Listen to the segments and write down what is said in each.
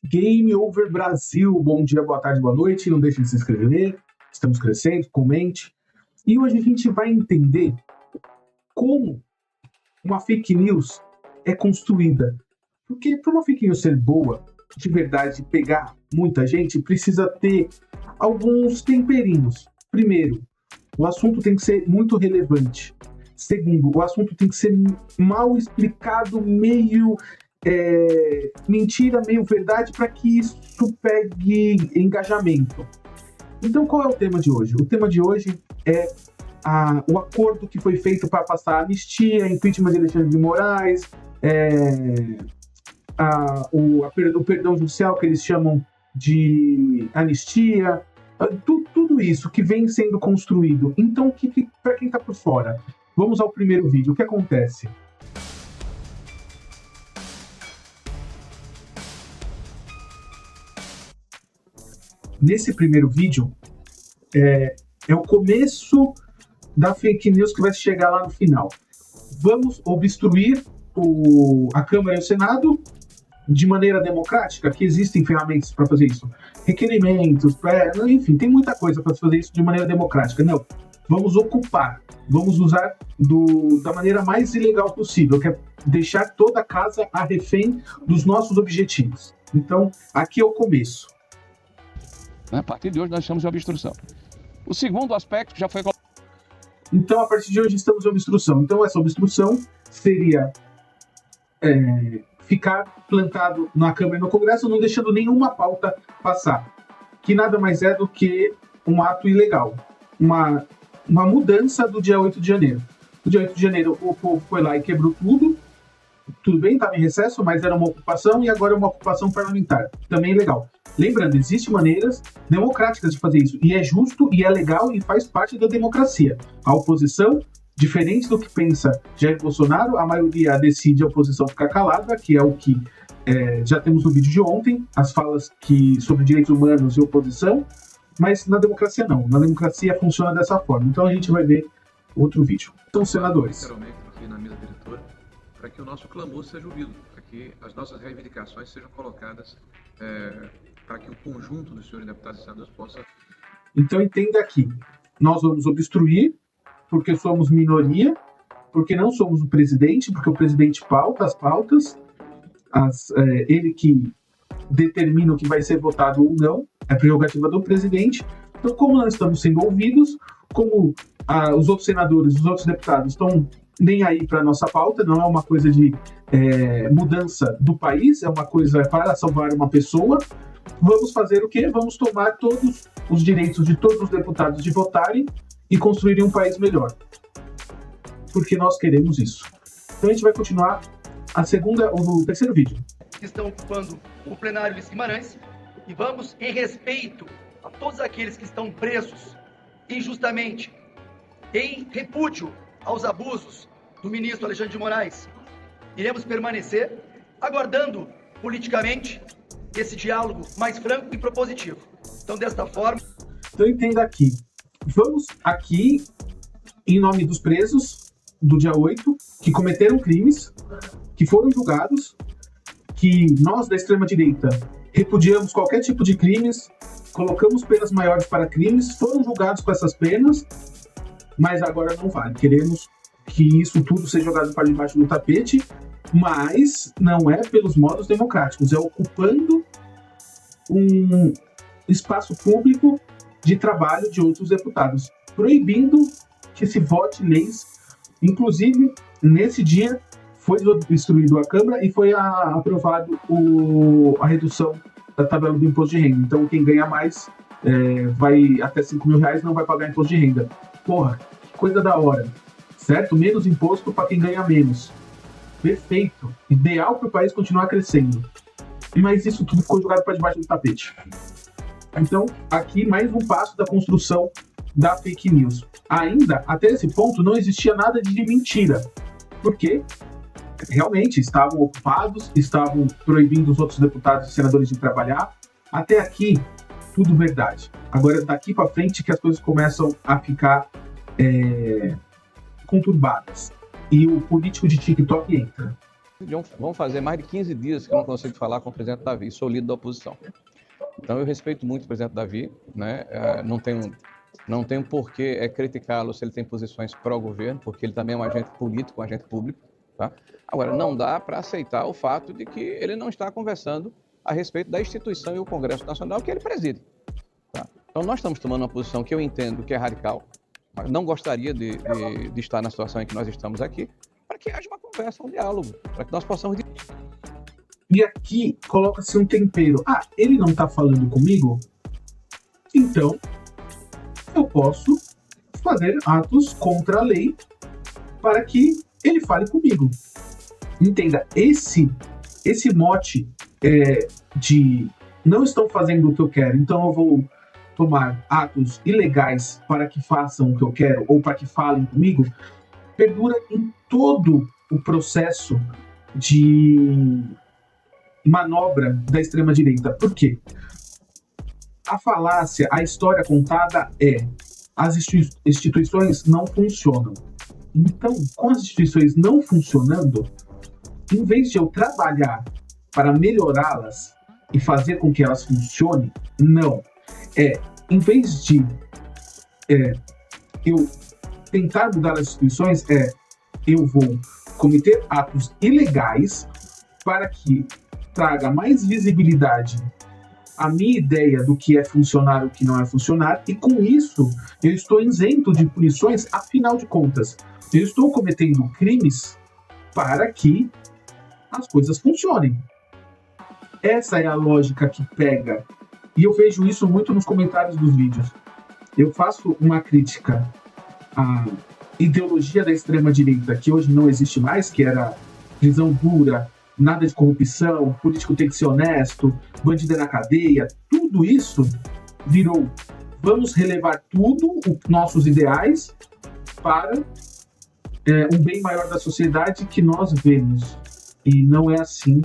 Game Over Brasil, bom dia, boa tarde, boa noite, não deixe de se inscrever, estamos crescendo, comente. E hoje a gente vai entender como uma fake news é construída. Porque para uma fake news ser boa, de verdade, pegar muita gente, precisa ter alguns temperinhos. Primeiro, o assunto tem que ser muito relevante. Segundo, o assunto tem que ser mal explicado, meio mentira, meio verdade, para que isso pegue engajamento. Então, qual é o tema de hoje? O tema de hoje é o acordo que foi feito para passar a anistia, impeachment de Alexandre de Moraes, o perdão judicial, que eles chamam de anistia, tudo isso que vem sendo construído. Então, para quem está por fora, vamos ao primeiro vídeo. O que acontece? Nesse primeiro vídeo, é o começo da fake news que vai chegar lá no final. Vamos obstruir a Câmara e o Senado de maneira democrática, que existem ferramentas para fazer isso. Requerimentos, enfim, tem muita coisa para fazer isso de maneira democrática. Não, vamos ocupar, vamos usar da maneira mais ilegal possível, que é deixar toda a casa a refém dos nossos objetivos. Então, aqui é o começo. A partir de hoje nós estamos em obstrução. O segundo aspecto que já foi... Então, a partir de hoje estamos em obstrução. Então, essa obstrução seria ficar plantado na Câmara e no Congresso, não deixando nenhuma pauta passar. Que nada mais é do que um ato ilegal. Uma mudança do dia 8 de janeiro. No dia 8 de janeiro, o povo foi lá e quebrou tudo. Tudo bem, estava em recesso, mas era uma ocupação e agora é uma ocupação parlamentar. Também é legal. Lembrando, existem maneiras democráticas de fazer isso. E é justo, e é legal, e faz parte da democracia. A oposição, diferente do que pensa Jair Bolsonaro, a maioria decide a oposição ficar calada, que é o que já temos no vídeo de ontem, as falas sobre direitos humanos e oposição, mas na democracia não. Na democracia funciona dessa forma. Então a gente vai ver outro vídeo. Então, senadores. Aqui na mesa diretora, para que o nosso clamor seja ouvido, para que as nossas reivindicações sejam colocadas, para que o conjunto dos senhores deputados e senadores possa... Então entenda aqui, nós vamos obstruir porque somos minoria, porque não somos o presidente, porque o presidente pauta as pautas, ele que determina o que vai ser votado ou não, é prerrogativa do presidente. Então, como nós estamos sendo ouvidos, como os outros senadores, os outros deputados estão nem aí para a nossa pauta, não é uma coisa de mudança do país, é uma coisa para salvar uma pessoa, vamos fazer o quê? Vamos tomar todos os direitos de todos os deputados de votarem e construir um país melhor. Porque nós queremos isso. Então a gente vai continuar o terceiro vídeo. Estão ocupando o plenário Ulisses Guimarães e vamos, em respeito a todos aqueles que estão presos injustamente, em repúdio aos abusos do ministro Alexandre de Moraes, iremos permanecer aguardando politicamente esse diálogo mais franco e propositivo. Então, desta forma... Então, entenda aqui. Vamos aqui, em nome dos presos do dia 8, que cometeram crimes, que foram julgados, que nós, da extrema-direita, repudiamos qualquer tipo de crimes, colocamos penas maiores para crimes, foram julgados com essas penas, mas agora não vale. Queremos que isso tudo seja jogado para debaixo do tapete, mas não é pelos modos democráticos, é ocupando um espaço público de trabalho de outros deputados, proibindo que se vote leis. Inclusive, nesse dia, foi destruído a Câmara e foi aprovado a redução da tabela do imposto de renda. Então, quem ganha mais vai até R$5.000, não vai pagar imposto de renda. Porra, que coisa da hora, certo? Menos imposto para quem ganha menos. Perfeito. Ideal para o país continuar crescendo. Mas isso tudo ficou jogado para debaixo do tapete. Então, aqui mais um passo da construção da fake news. Ainda, até esse ponto, não existia nada de mentira. Porque realmente estavam ocupados, estavam proibindo os outros deputados e senadores de trabalhar. Até aqui, tudo verdade. Agora, daqui para frente que as coisas começam a ficar conturbadas. E o político de TikTok entra. Vão fazer mais de 15 dias que eu não consigo falar com o presidente Davi, sou líder da oposição. Então eu respeito muito o presidente Davi, né? Não tenho por que criticá-lo se ele tem posições pró-governo, porque ele também é um agente político, um agente público. Tá? Agora, não dá para aceitar o fato de que ele não está conversando a respeito da instituição e o Congresso Nacional que ele preside. Tá? Então nós estamos tomando uma posição que eu entendo que é radical, mas não gostaria de estar na situação em que nós estamos aqui, para que haja uma conversa, um diálogo, para que nós possamos... E aqui coloca-se um tempero. Ah, ele não está falando comigo? Então, eu posso fazer atos contra a lei para que ele fale comigo. Entenda, esse mote de não estão fazendo o que eu quero, então eu vou tomar atos ilegais para que façam o que eu quero ou para que falem comigo, perdura em todo o processo de manobra da extrema-direita. Por quê? A falácia, a história contada as instituições não funcionam. Então, com as instituições não funcionando, em vez de eu trabalhar para melhorá-las e fazer com que elas funcionem, não. Em vez de eu tentar mudar as instituições, eu vou cometer atos ilegais para que traga mais visibilidade a minha ideia do que é funcionar e o que não é funcionar, e com isso eu estou isento de punições, afinal de contas. Eu estou cometendo crimes para que as coisas funcionem. Essa é a lógica que pega. E eu vejo isso muito nos comentários dos vídeos. Eu faço uma crítica à ideologia da extrema-direita, que hoje não existe mais, que era prisão dura, nada de corrupção, político tem que ser honesto, bandido é na cadeia. Tudo isso virou: vamos relevar tudo, os nossos ideais, para um bem maior da sociedade que nós vemos. E não é assim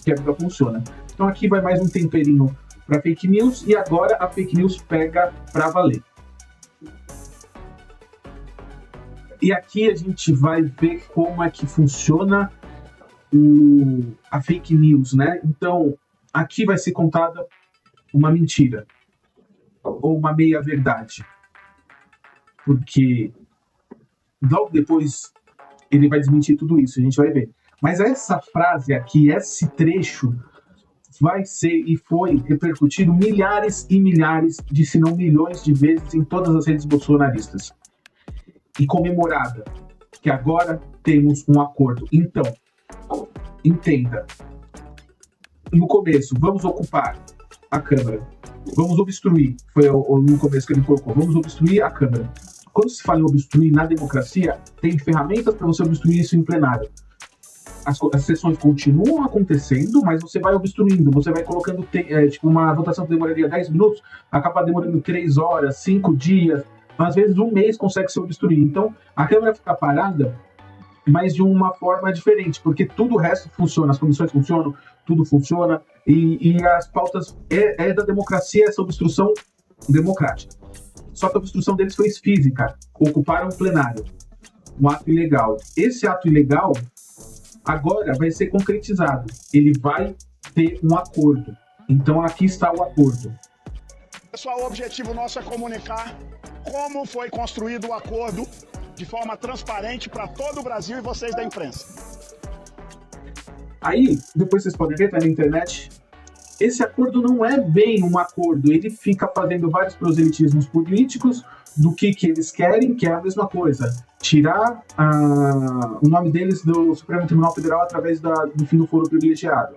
que a vida funciona. Então aqui vai mais um temperinho para fake news, e agora a fake news pega para valer. E aqui a gente vai ver como é que funciona a fake news, né? Então, aqui vai ser contada uma mentira ou uma meia-verdade. Porque logo depois ele vai desmentir tudo isso, a gente vai ver. Mas essa frase aqui, esse trecho, vai ser e foi repercutido milhares e milhares, se não milhões de vezes em todas as redes bolsonaristas. E comemorada, que agora temos um acordo. Então, entenda. No começo, vamos ocupar a Câmara. Vamos obstruir. Foi no começo que ele colocou. Vamos obstruir a Câmara. Quando se fala em obstruir na democracia, tem ferramentas para você obstruir isso em plenário. As sessões continuam acontecendo, mas você vai obstruindo, você vai colocando uma votação que demoraria 10 minutos, acaba demorando 3 horas, 5 dias, às vezes um mês consegue se obstruir. Então, a Câmara fica parada, mas de uma forma diferente, porque tudo o resto funciona, as comissões funcionam, tudo funciona, e as pautas da democracia, essa obstrução democrática. Só que a obstrução deles foi física, ocuparam o plenário, um ato ilegal. Esse ato ilegal agora vai ser concretizado, ele vai ter um acordo. Então aqui está o acordo. Pessoal, o objetivo nosso é comunicar como foi construído o acordo de forma transparente para todo o Brasil e vocês da imprensa. Aí, depois vocês podem ver, tá na internet, esse acordo não é bem um acordo, ele fica fazendo vários proselitismos políticos do que eles querem, que é a mesma coisa. Tirar o nome deles do Supremo Tribunal Federal através do fim do foro privilegiado.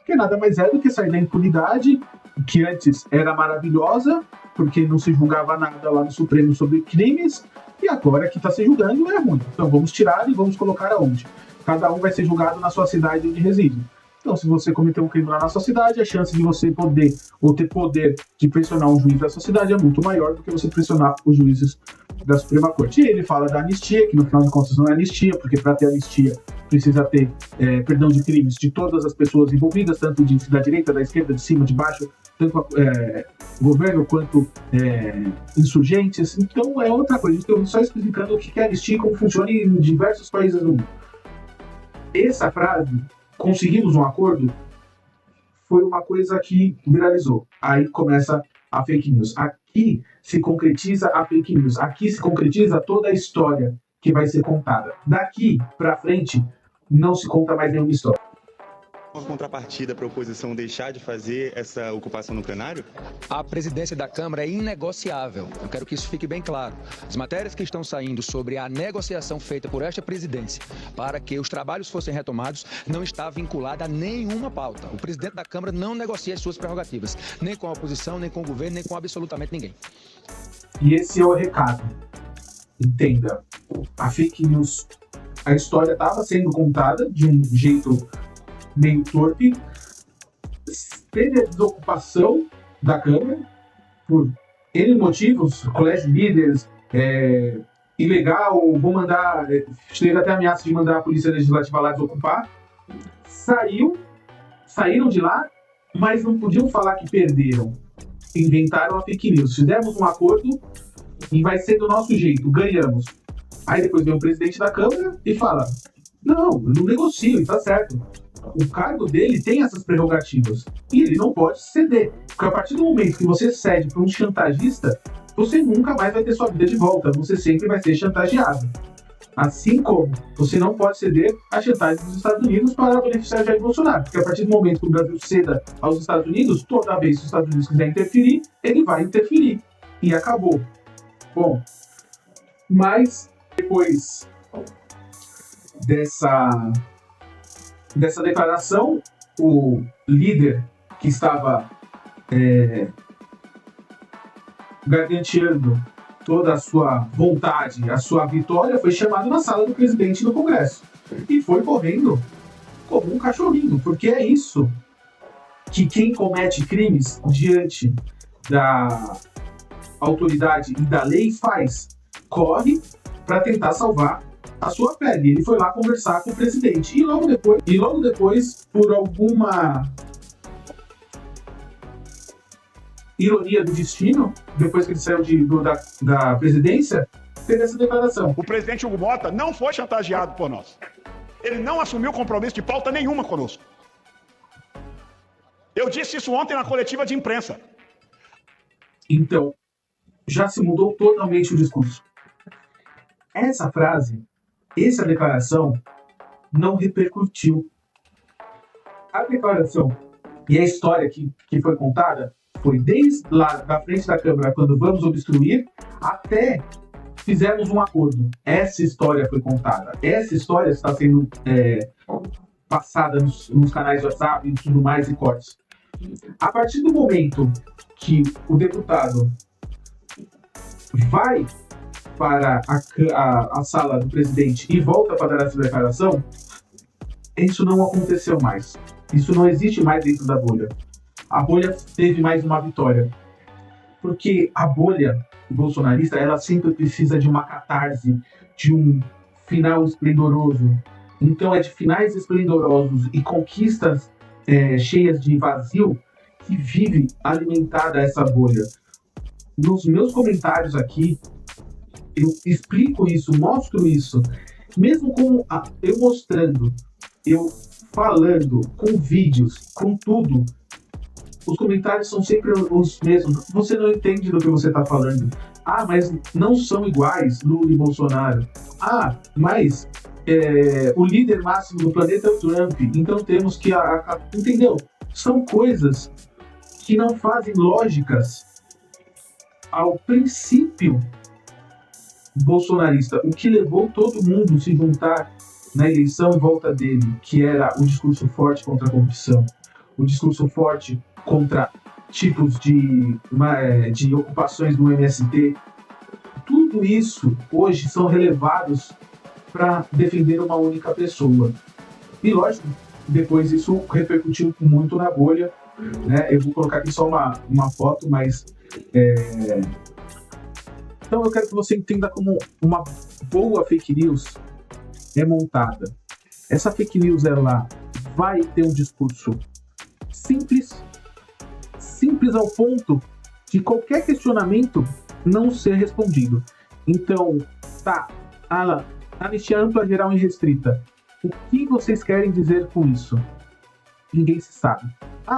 Que nada mais é do que sair da impunidade, que antes era maravilhosa, porque não se julgava nada lá no Supremo sobre crimes, e agora que está se julgando é ruim. Então vamos tirar e vamos colocar aonde? Cada um vai ser julgado na sua cidade onde reside. Então, se você cometer um crime lá na sua cidade, a chance de você poder, ou ter poder de pressionar um juiz da sua cidade é muito maior do que você pressionar os juízes da Suprema Corte. E ele fala da anistia, que no final de contas não é anistia, porque para ter anistia precisa ter perdão de crimes de todas as pessoas envolvidas, tanto da direita, da esquerda, de cima, de baixo, tanto governo quanto insurgentes. Então é outra coisa. Estou só explicando o que é anistia e como funciona em diversos países do mundo. essa frase, conseguimos um acordo, foi uma coisa que viralizou. Aí começa a fake news. Aqui se concretiza a fake news. Aqui se concretiza toda a história que vai ser contada. Daqui para frente, não se conta mais nenhuma história. Uma contrapartida para a oposição deixar de fazer essa ocupação no plenário? A presidência da Câmara é inegociável. Eu quero que isso fique bem claro. As matérias que estão saindo sobre a negociação feita por esta presidência para que os trabalhos fossem retomados não está vinculada a nenhuma pauta. O presidente da Câmara não negocia as suas prerrogativas, nem com a oposição, nem com o governo, nem com absolutamente ninguém. E esse é o recado. Entenda, a fake news, a história estava sendo contada de um jeito meio torpe, teve a desocupação da Câmara por N motivos, colégio de líderes, ilegal, vou mandar, chega até ameaça de mandar a Polícia Legislativa lá desocupar, saíram de lá, mas não podiam falar que perderam, inventaram a fake news, fizemos um acordo e vai ser do nosso jeito, ganhamos. Aí depois vem o presidente da Câmara e fala, não, eu não negocio, e tá certo. O cargo dele tem essas prerrogativas e ele não pode ceder, porque a partir do momento que você cede para um chantagista, você nunca mais vai ter sua vida de volta, você sempre vai ser chantageado. Assim como você não pode ceder à chantagem dos Estados Unidos para beneficiar Jair Bolsonaro, porque a partir do momento que o Brasil ceda aos Estados Unidos, toda vez que os Estados Unidos quiser interferir, ele vai interferir. E acabou. Bom, mas depois dessa declaração, o líder que estava garantindo toda a sua vontade, a sua vitória, foi chamado na sala do presidente do Congresso e foi correndo como um cachorrinho, porque é isso que quem comete crimes diante da autoridade e da lei faz, corre para tentar salvar a sua pele. Ele foi lá conversar com o presidente. E logo depois, por alguma ironia do destino, depois que ele saiu da presidência, teve essa declaração. O presidente Hugo Mota não foi chantageado por nós. Ele não assumiu compromisso de pauta nenhuma conosco. Eu disse isso ontem na coletiva de imprensa. Então, já se mudou totalmente o discurso. Essa frase, essa declaração, não repercutiu. A declaração e a história que foi contada foi desde lá da frente da Câmara, quando vamos obstruir, até fizemos um acordo. Essa história foi contada. Essa história está sendo passada nos canais de WhatsApp e tudo mais, e cortes. A partir do momento que o deputado vai para a sala do presidente e volta para dar essa declaração, isso não aconteceu mais. Isso não existe mais dentro da bolha. A bolha teve mais uma vitória. Porque a bolha bolsonarista, ela sempre precisa de uma catarse, de um final esplendoroso. Então é de finais esplendorosos e conquistas cheias de vazio que vive alimentada essa bolha. Nos meus comentários aqui, eu explico isso, mostro isso, mesmo com eu mostrando, eu falando, com vídeos, com tudo, os comentários são sempre os mesmos. Você não entende do que você está falando. Ah, mas não são iguais Lula e Bolsonaro. Ah, mas o líder máximo do planeta é o Trump, então temos que... entendeu? São coisas que não fazem lógicas ao princípio bolsonarista, o que levou todo mundo a se juntar na eleição em volta dele, que era o discurso forte contra a corrupção, o discurso forte contra tipos de ocupações do MST. Tudo isso hoje são relevados para defender uma única pessoa. E lógico, depois isso repercutiu muito na bolha, né? Eu vou colocar aqui só uma foto, mas então eu quero que você entenda como uma boa fake news é montada. Essa fake news, ela vai ter um discurso simples ao ponto de qualquer questionamento não ser respondido. Então, anistia ampla, geral e restrita. O que vocês querem dizer com isso? Ninguém se sabe.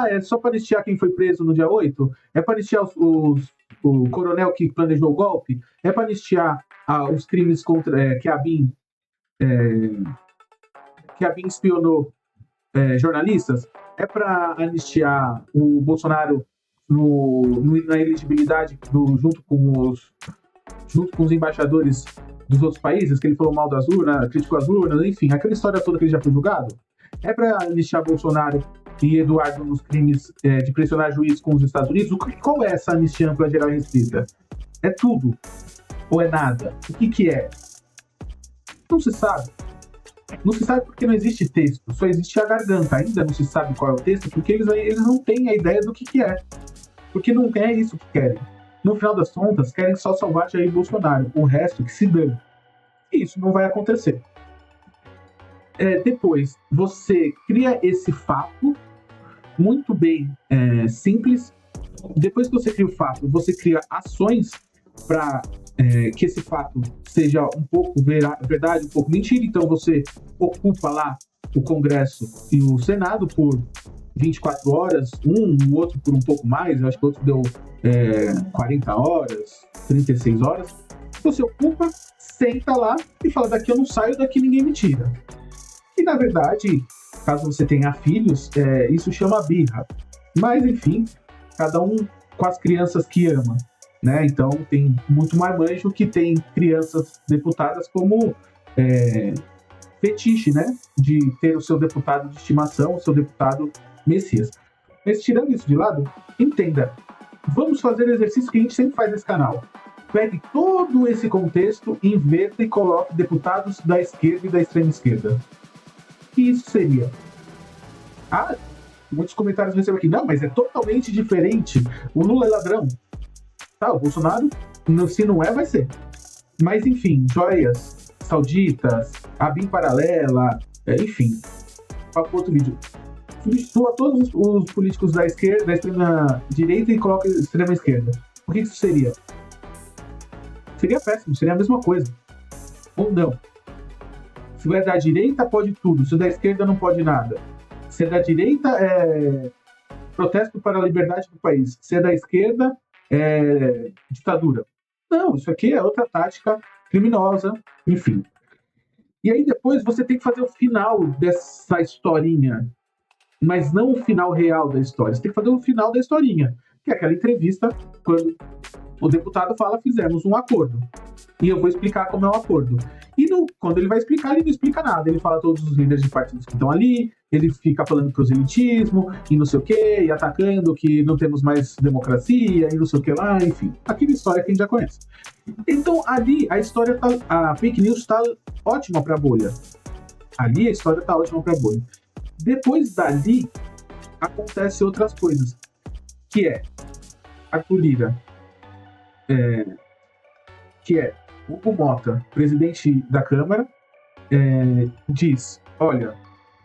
É só para anistiar quem foi preso no dia 8? É para anistiar o coronel que planejou o golpe? É para anistiar os crimes contra que a BIM espionou jornalistas? É para anistiar o Bolsonaro na elegibilidade junto com os embaixadores dos outros países, que ele falou mal das urnas, criticou as urnas, enfim, aquela história toda que ele já foi julgado? É para anistiar Bolsonaro e Eduardo nos crimes de pressionar juiz com os Estados Unidos? Qual é essa anistia ampla, geral e restrita? É tudo? Ou é nada? O que é? Não se sabe. Não se sabe porque não existe texto, só existe a garganta. Ainda não se sabe qual é o texto, porque eles não têm a ideia do que é. Porque não é isso que querem. No final das contas, querem só salvar Jair Bolsonaro. O resto que se dane. E isso não vai acontecer. Depois, você cria esse fato muito bem simples. Depois que você cria o fato, você cria ações para que esse fato seja um pouco verdade, um pouco mentira. Então você ocupa lá o Congresso e o Senado por 24 horas, o outro por um pouco mais, eu acho que o outro deu 40 horas, 36 horas. Você ocupa, senta lá e fala: daqui eu não saio, daqui ninguém me tira. E na verdade, caso você tenha filhos, isso chama birra. Mas enfim, cada um com as crianças que ama. Né? Então tem muito marmanjo que tem crianças deputadas como fetiche, né? De ter o seu deputado de estimação, o seu deputado Messias. Mas tirando isso de lado, entenda, vamos fazer o exercício que a gente sempre faz nesse canal. Pegue todo esse contexto, inverta e coloque deputados da esquerda e da extrema esquerda. O que isso seria? Muitos comentários recebem aqui: não, mas é totalmente diferente. O Lula é ladrão. O Bolsonaro, se não é, vai ser. Mas, enfim, joias sauditas, a BIM paralela, enfim. Para outro vídeo. Substitua todos os políticos da esquerda, da extrema direita e coloca a extrema esquerda. O que isso seria? Seria péssimo, seria a mesma coisa. Ou não. Se é da direita, pode tudo. Se é da esquerda, não pode nada. Se é da direita, protesto para a liberdade do país. Se é da esquerda, ditadura. Não, isso aqui é outra tática criminosa, enfim. E aí depois você tem que fazer o final dessa historinha, mas não o final real da história. Você tem que fazer o final da historinha, que é aquela entrevista quando o deputado fala: fizemos um acordo. E eu vou explicar como é o acordo. E quando ele vai explicar, ele não explica nada. Ele fala todos os líderes de partidos que estão ali, ele fica falando proselitismo e não sei o quê, e atacando que não temos mais democracia e não sei o que lá, enfim. Aquela história que a gente já conhece. Então, ali, a fake news está ótima para a bolha. Ali, a história está ótima para a bolha. Depois dali, acontecem outras coisas, que é Arthur Lira, que é Hugo Mota, presidente da Câmara, diz: olha,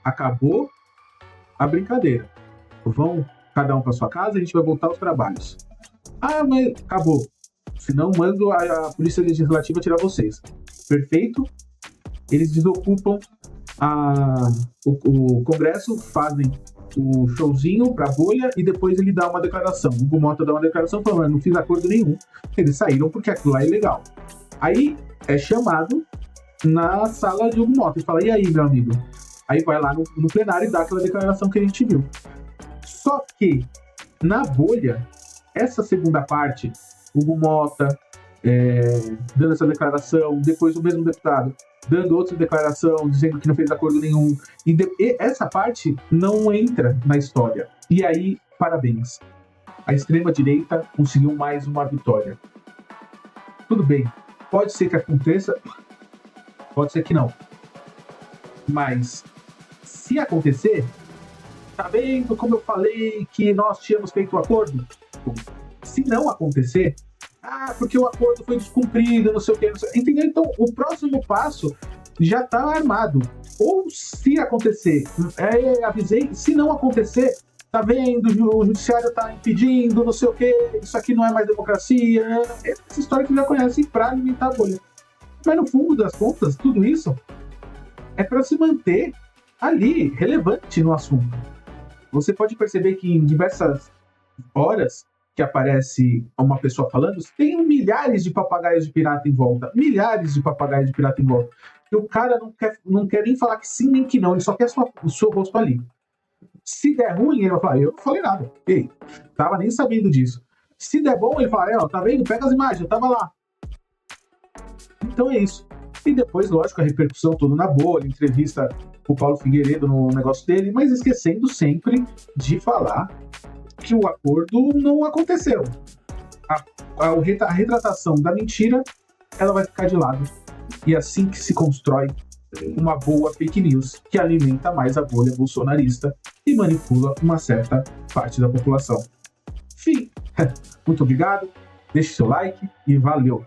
acabou a brincadeira. Vão cada um para sua casa, a gente vai voltar aos trabalhos. Mas acabou. Senão mando a Polícia Legislativa tirar vocês. Perfeito. Eles desocupam o Congresso, fazem o showzinho pra bolha e depois ele dá uma declaração. O Hugo Mota dá uma declaração falando: não fiz acordo nenhum. Eles saíram porque aquilo lá é ilegal. Aí é chamado na sala de Hugo Mota e fala: e aí, meu amigo? Aí vai lá no plenário e dá aquela declaração que a gente viu. Só que, na bolha, essa segunda parte, Hugo Mota dando essa declaração, depois o mesmo deputado dando outra declaração, dizendo que não fez acordo nenhum, e essa parte não entra na história. E aí, parabéns. A extrema-direita conseguiu mais uma vitória. Tudo bem. Pode ser que aconteça, pode ser que não. Mas, se acontecer, tá vendo como eu falei que nós tínhamos feito o acordo? Se não acontecer, porque o acordo foi descumprido, não sei o que, entendeu? Então, o próximo passo já tá armado. Ou se acontecer, avisei, se não acontecer, tá vendo, o judiciário tá impedindo, não sei o que, isso aqui não é mais democracia. Essa história que já conhecem pra alimentar a bolha. Mas no fundo das contas, tudo isso é para se manter ali, relevante no assunto. Você pode perceber que em diversas horas que aparece uma pessoa falando, tem milhares de papagaios de pirata em volta. Milhares de papagaios de pirata em volta. E o cara não quer nem falar que sim nem que não, ele só quer o seu rosto ali. Se der ruim, ele vai falar, eu não falei nada. Ei, tava nem sabendo disso. Se der bom, ele fala, tá vendo? Pega as imagens, eu tava lá. Então é isso. E depois, lógico, a repercussão toda na bolha, entrevista o Paulo Figueiredo no negócio dele, mas esquecendo sempre de falar que o acordo não aconteceu. A retratação da mentira, ela vai ficar de lado. E é assim que se constrói uma boa fake news que alimenta mais a bolha bolsonarista e manipula uma certa parte da população. Fim. Muito obrigado, deixe seu like e valeu!